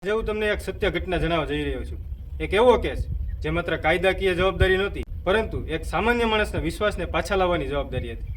આજે હું તમને એક સત્ય ઘટના જણાવવા જઈ રહ્યો છું. એક એવો કેસ જે માત્ર કાયદાકીય જવાબદારી નહોતી, પરંતુ એક સામાન્ય માણસના વિશ્વાસને પાછા લાવવાની જવાબદારી હતી.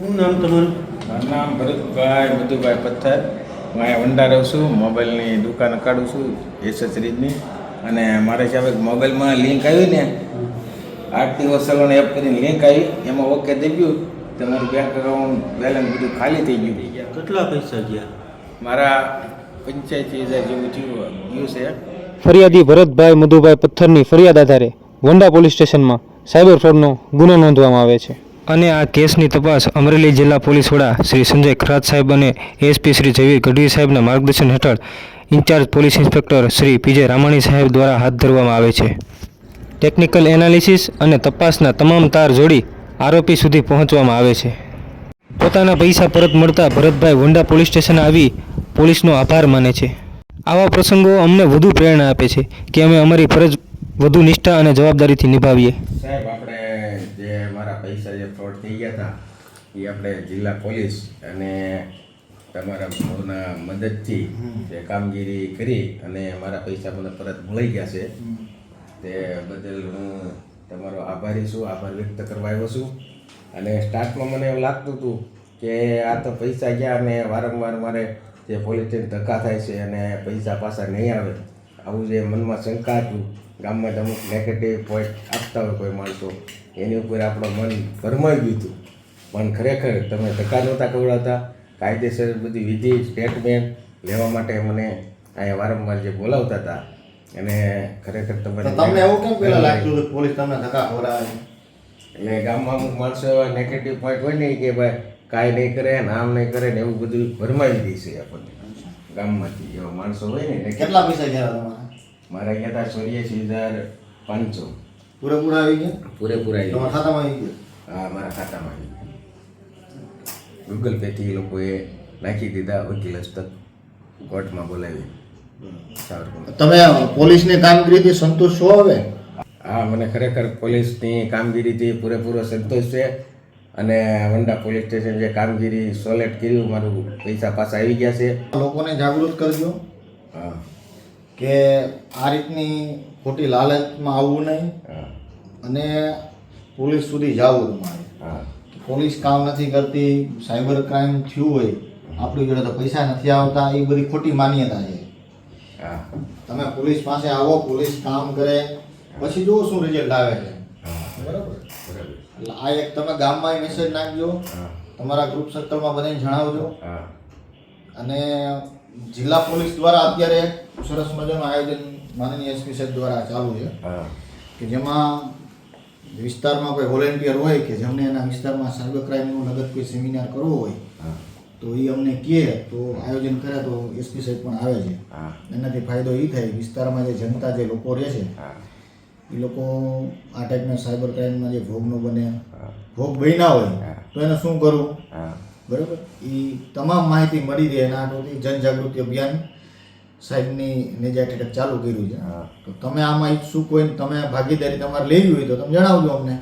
શું નામ તમારું? મારું નામ ભરતભાઈ મધુભાઈ પથ્થર. હું અહીંયા વંડા રહું છું. મોબાઈલની દુકાન કાઢું છું એસેસરીઝની. અને મારે સાહેબ મોબાઈલમાં લિંક આવી ને આરટીઓ સલોન એપ કરીને લિંક આવી, એમાં ઓકે દબ્યું તો મારું બેંક એકાઉન્ટ બેલેન્સ બધું ખાલી થઈ ગયું. કેટલા પૈસા ગયા? મારા 85,000 જેવું ગયું છે. ફરિયાદી ભરતભાઈ મધુભાઈ પથ્થરની ફરિયાદ આધારે વંડા પોલીસ સ્ટેશનમાં સાયબર ફ્રોડનો ગુનો નોંધવામાં આવે છે અને આ કેસની તપાસ અમરેલી જિલ્લા પોલીસ વડા શ્રી સંજય ખરાત સાહેબ અને એસપી શ્રી જયવીર ગઢવી સાહેબના માર્ગદર્શન હેઠળ incharge police inspector Shri PJ Ramani સાહેબ દ્વારા હાથ ધરવામાં આવે છે. ટેકનિકલ એનાલિસિસ અને તપાસના તમામ તાર જોડી આરોપી સુધી પહોંચવામાં આવે છે. પોતાના પૈસા પરત મળતા ભરતભાઈ વંડા પોલીસ સ્ટેશન આવી પોલીસનો આભાર માને છે. આવા પ્રસંગો અમને વધુ પ્રેરણા આપે છે કે અમે અમારી ફરજ વધુ નિષ્ઠા અને જવાબદારીથી નિભાવીએ. સાહેબ, આપણે જે મારા પૈસા જે ફ્રોડ થઈ ગયા હતા એ આપણે જિલ્લા પોલીસ અને તમારા ભાવના મદદથી જે કામગીરી કરી અને મારા પૈસા મને પરત મળી ગયા છે. તે બદલ હું તમારો આભારી છું, આભાર વ્યક્ત કરવા આવ્યો છું. અને સ્ટાર્ટમાં મને એવું લાગતું હતું કે આ તો પૈસા ગયા અને વારંવાર મારે જે પોલીસ સ્ટેશન ધક્કા થાય છે અને પૈસા પાછા નહીં આવે, આવું જે મનમાં શંકા હતું, ગામમાં અમુક નેગેટિવ પોઈન્ટ આપતા હોય કોઈ માણસો, એની ઉપર આપણું મન ભરમાઈ ગયું હતું. પણ ખરેખર તમે ધક્કા નહોતા ખવડાવતા, કાયદેસર બધી વિધિ સ્ટેટમેન્ટ લેવા માટે મને અહીંયા વારંવાર જે બોલાવતા હતા. અને ખરેખર તમને એવું કેમ પેલા લાગતું કે પોલીસ તમને ધક્કા ખવડાવે? એટલે ગામમાં અમુક માણસો એવા નેગેટિવ પોઈન્ટ હોય ને કે ભાઈ કાંઈ નહીં કરે ને આમ નહીં કરે ને એવું બધું ભરમાવી દે છે આપણને ગામમાંથી. એવા માણસો હોય ને. કેટલા પૈસા ગયા તમારા? મારા ગયા હતા 84,500. પૂરેપૂરા આવી ગયા? પૂરેપૂરા આવી તમારા ખાતામાં આવી ગયા? હા, મારા ખાતામાં આવી ગયા. ગૂગલ પેથી એ લોકોએ નાખી દીધા. વકીલ હસ્તક કોર્ટમાં બોલાવી. તમે પોલીસની કામગીરીથી સંતોષ છો હવે? હા, મને ખરેખર પોલીસની કામગીરીથી પૂરેપૂરો સંતોષ છે. અને વંડા પોલીસ સ્ટેશન જે કામગીરી સોલેટ કર્યું, મારું પૈસા પાછા આવી ગયા છે. લોકોને જાગૃત કરજો હા કે આ રીતની ખોટી લાલચમાં આવવું નહીં અને પોલીસ સુધી જવું તમારે. હા, પોલીસ કામ નથી કરતી, સાયબર ક્રાઇમ થયું હોય, આપણી જોડે તો પૈસા નથી આવતા, એ બધી ખોટી માન્યતા છે. હા, તમે પોલીસ પાસે આવો, પોલીસ કામ કરે, પછી જુઓ શું રિઝલ્ટ આવે છે. બરાબર? એટલે આ એક તમે ગામમાં મેસેજ નાખજો, તમારા ગ્રુપ સર્કલમાં બધાને જણાવજો. અને જિલ્લા પોલીસ દ્વારા અત્યારે સરસ મજાનું આયોજન માનનીય એસપી સાહેબ દ્વારા ચાલુ છે કે જેમાં વિસ્તારમાં કોઈ વોલેન્ટિયર હોય કે જેમને એના વિસ્તારમાં સાયબર ક્રાઇમનું લગત કોઈ સેમિનાર કરવો હોય તો એ અમને કહે તો આયોજન કરે તો એસપી સાહેબ પણ આવે છે. એનાથી ફાયદો એ થાય, વિસ્તારમાં જે જનતા જે લોકો રહે છે એ લોકો આ ટાઈપના સાયબર ક્રાઇમમાં જે ભોગ ન બને, ભોગ બન્યા હોય તો એને શું કરવું, બરાબર, એ તમામ માહિતી મળી રહે. એના હાટુથી જનજાગૃતિ અભિયાન સાહેબની નેજાટ હેઠળ ચાલુ કર્યું છે. તો તમે આમાં ઈચ્છુક હોય ને તમે ભાગીદારી તમારે લેવી હોય તો તમે જણાવજો અમને.